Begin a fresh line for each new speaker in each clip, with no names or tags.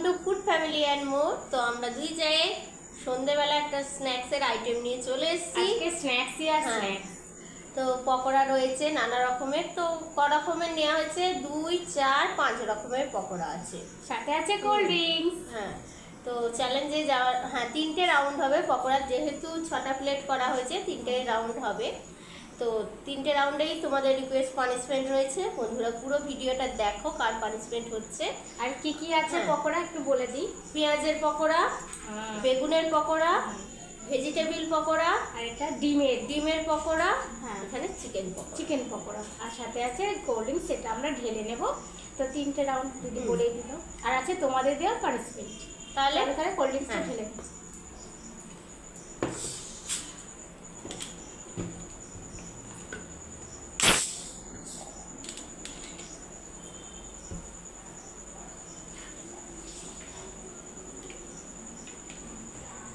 Two food family and more. তো আমরা দুই জায়গায় সন্ধ্যেবেলা একটা স্ন্যাক্সের আইটেম নিয়ে চলে এসেছি।
আজকে স্ন্যাক্সই আর স্ন্যাক্স।
তো পকোড়া রয়েছে নানা রকমের, তো ক রকমের নেওয়া হয়েছে, 2, 4, 5 রকমের পকোড়া আছে,
সাথে আছে কোল্ড ড্রিঙ্কস।
হ্যাঁ। তো চ্যালেঞ্জে যাওয়ার, হ্যাঁ 3টে রাউন্ড হবে পকোড়ার, যেহেতু 6টা প্লেট করা হয়েছে 3টে রাউন্ড হবে। তো 3টে রাউন্ডেই তোমাদের রিকোয়েস্ট পানিশমেন্ট রয়েছে। বন্ধুরা পুরো ভিডিওটা দেখো কার পানিশমেন্ট হচ্ছে
আর কি কি আছে পকোড়া একটু বলে দিই।
পেঁয়াজের পকোড়া, বেগুনের পকোড়া, ভেজিটেবিল পকোড়া,
আর এটা
ডিমের পকোড়া,
হ্যাঁ
এখানে চিকেন পকোড়া,
আর সাথে আছে কোল্ড ড্রিঙ্কস, সেটা আমরা ঢেলে নেব। তো 3টে রাউন্ড দিদি বলেই দিল। আর আছে তোমাদের দেওয়া পানিশমেন্ট। তাহলে কোল্ড ড্রিঙ্কসটা ঢেলে নেব।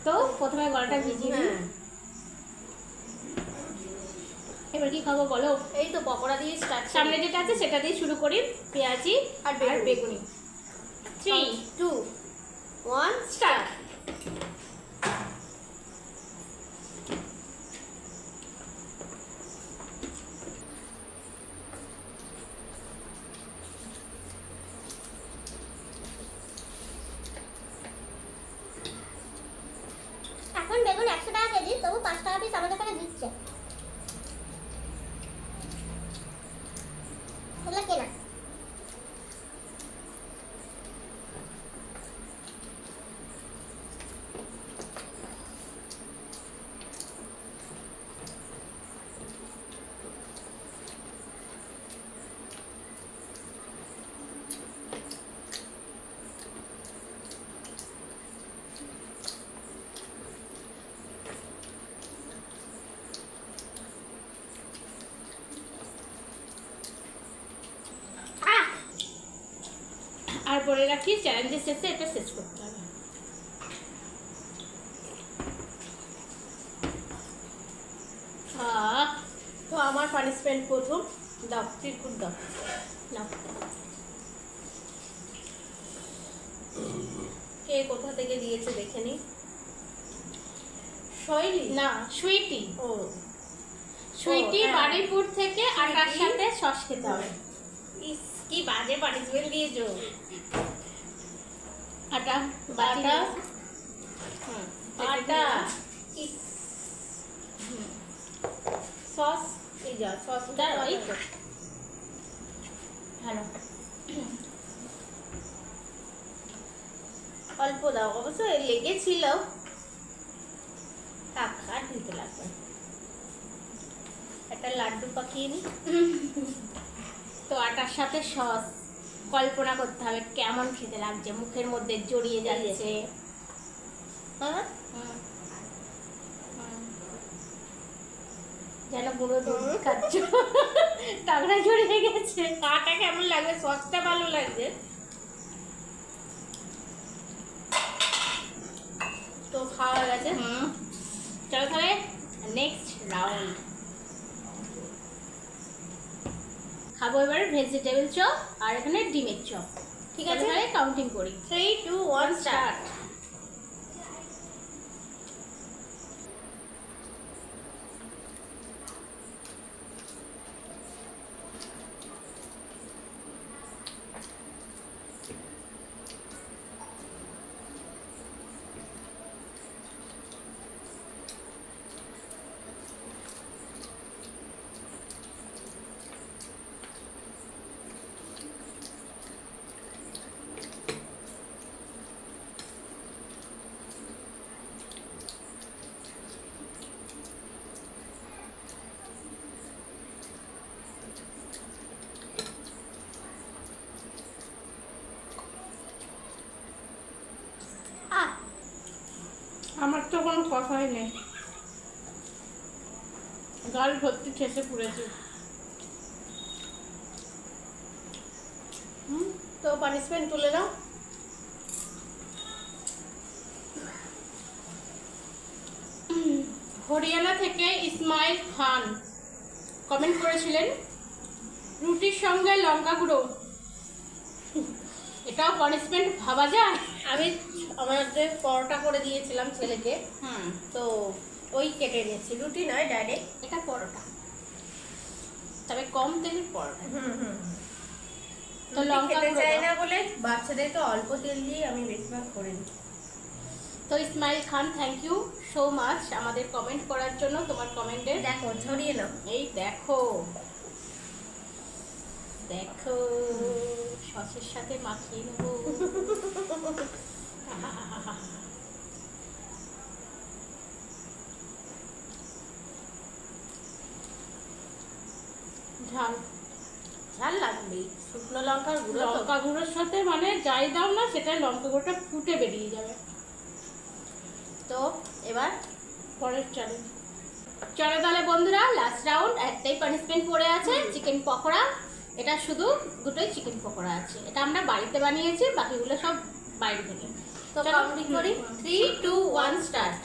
তো প্রথমে গলাটা ভিজিয়ে নিই। এবার কি খাবো বলো?
এই তো পকোড়া দিয়ে স্টার্ট।
সামনে যেটা আছে সেটা দিয়ে শুরু করি, পেঁয়াজি আর বেগুনি। 3,
2, 1
স্টার্ট।
এখন বেগুন 100 টাকা কেজি, তবু 5 টাকা পিস আমাদের এখানে দিচ্ছে। এগুলো কেনা।
আর বলে রাখি, চ্যালেঞ্জের শেষে এটা শেষ করতে হবে।
তো আমার পানিশমেন্ট প্রথম, দাও চিরকুট দাও। কে কোথা থেকে দিয়েছে দেখে নি। শৈলী
না, সুইটি।
ও
সুইটি
হ্যাঁ।
বারুইপুর থেকে আটার
সুইটি।
সাথে সস খেতে হবে।
ইস কি বাজে পানিশমেন্ট দিয়েছো।
আটা
বাটা, আটা,
ইস,
সস, এই যা সস
দাঁড়াও, এই তো। ভালো।
অল্প দাও, অবশ্য লেগেছিল। থাক, আর দিতে লাগবে। একটা লাড্ডু পাকিয়ে নি।
তো আটার সাথে সস কল্পনা করতে হবে কেমন খেতে লাগছে, মুখের মধ্যে জড়িয়ে যাচ্ছে।
হ্যাঁ
যেন পুরো দুধ খাচ্ছ, টাকরা জড়িয়ে গেছে।
আটা কেমন লাগবে, সসটা ভালো লাগছে। তো খাওয়া গেছে।
চলো তাহলে নেক্সট রাউন্ড খাবো। এবার ভেজিটেবল চপ আর এখানে ডিমের চপ। ঠিক আছে, তাহলে কাউন্টিং করি।
3, 2, 1 স্টার্ট।
আমার তো কোনো কথাই নেই, গাল ভর্তি ঠেসে পড়েছে।
তো পানিশমেন্ট তুলে নাও।
হরিয়ানা থেকে ইসমাইল খান কমেন্ট করেছিলেন, রুটির সঙ্গে লঙ্কা গুঁড়ো। এটাও পানিশমেন্ট ভাবা যায়।
আমি আমাদের পরোটা করে দিয়েছিলাম ছেলেকে, তো ওই কেটে নিয়েছি, রুটি নয় ডাইরেক্ট।
এটা পরোটা, তবে কম তেলের পরোটা।
তো লঙ্কা খেতে চাই না বলে বাচ্চাদেরকে অল্প তেল দিয়ে আমি বেশিরভাগ করে দিই।
তো ইসমাইল খান, থ্যাংক ইউ সো মাচ আমাদের কমেন্ট করার জন্য। তোমার কমেন্টে
দেখো ছড়িয়ে নাও,
এই দেখো দেখো সসের সাথে মাখিয়ে নেবো। ঝাল
ঝাল লাগবেই, শুকনো লঙ্কার গুঁড়ো তো।
লঙ্কা গুঁড়োর সাথে মানে যাই দাও না সেটাই লঙ্কা গুঁড়োটা ফুটে বেরিয়ে যাবে।
তো এবার
পরের চ্যালেঞ্জ। চলো তাহলে বন্ধুরা, লাস্ট রাউন্ড। একটাই পানিশমেন্ট পড়ে আছে, চিকেন পকোড়া। এটা শুধু দুটোই চিকেন পকোড়া আছে, এটা আমরা বাড়িতে বানিয়েছি, বাকিগুলো সব বাইরে থেকে।
তো কমপ্লিট করি। 3, 2, 1 স্টার্ট।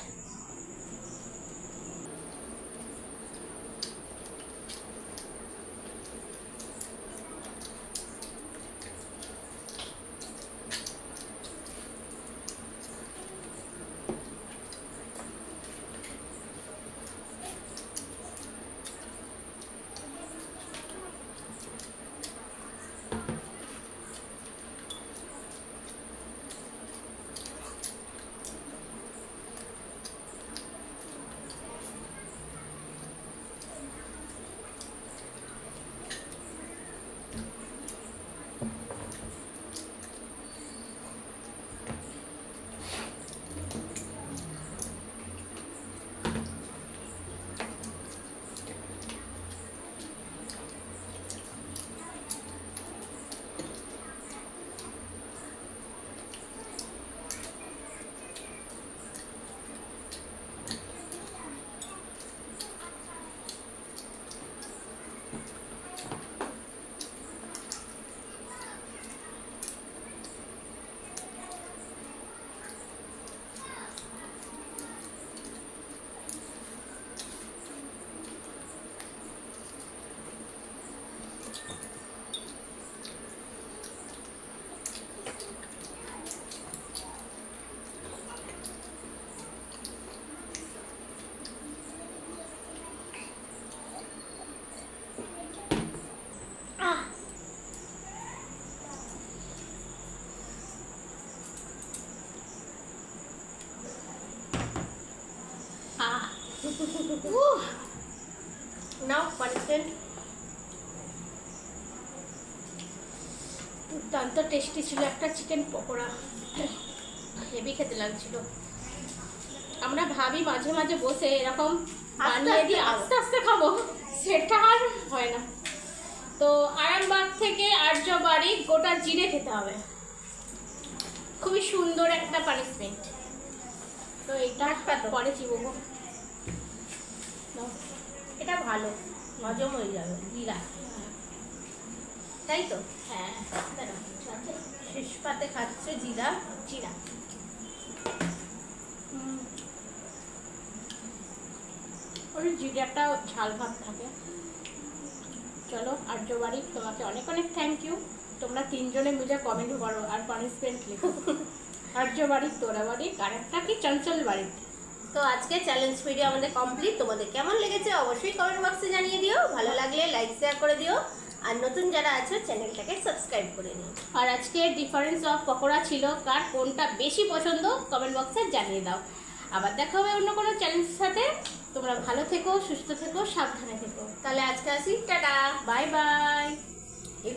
নাও পানিশমেন্ট।
দুর্দান্ত টেস্টি ছিল একটা চিকেন পকোড়া, হেভি খেতে লাগছিল। আমরা ভাবি মাঝে মাঝে বসে এরকম বানিয়ে দিয়ে আস্তে আস্তে খাবো, সেটা আর হয় না। তো আরামবাগ থেকে আর্য বাড়ি গোটা জিরে খেতে হবে, খুবই সুন্দর একটা পানিশমেন্ট। তো এইটা পরে চিববো।
এটা ভালো, হজম হয়ে যাবে। জিরা, তাই তো?
হ্যাঁ,
শেষ পাতে খাচ্ছে জিরা।
জিরা ওই জিরাটা ঝাল ভাব থাকে। চলো আর্য বাড়ি, তোমাকে অনেক অনেক থ্যাংক ইউ। তোমরা তিনজনে মিলে কমেন্ট করো আর পানিশমেন্ট লিখো। আর্য বাড়ি, তোরা বাড়ি, কারেক্টটা কি চঞ্চল বাড়ি।
তো আজকে চ্যালেঞ্জ ভিডিও আমাদের কমপ্লিট। তোমাদের কেমন লেগেছে অবশ্যই কমেন্ট বক্সে জানিয়ে দিও। ভালো লাগলে লাইক শেয়ার করে দিও, আর নতুন যারা আছো চ্যানেলটাকে সাবস্ক্রাইব করে নিও।
আর আজকে ডিফারেন্স অফ পকোড়া ছিল, কার কোনটা বেশি পছন্দ কমেন্ট বক্সে জানিয়ে দাও। আবার দেখা হবে অন্য কোনো চ্যালেঞ্জের সাথে। তোমরা ভালো থেকো, সুস্থ থেকো, সাবধানে থেকো।
তাহলে আজকে আসি, টাটা,
বাই বাই।
এই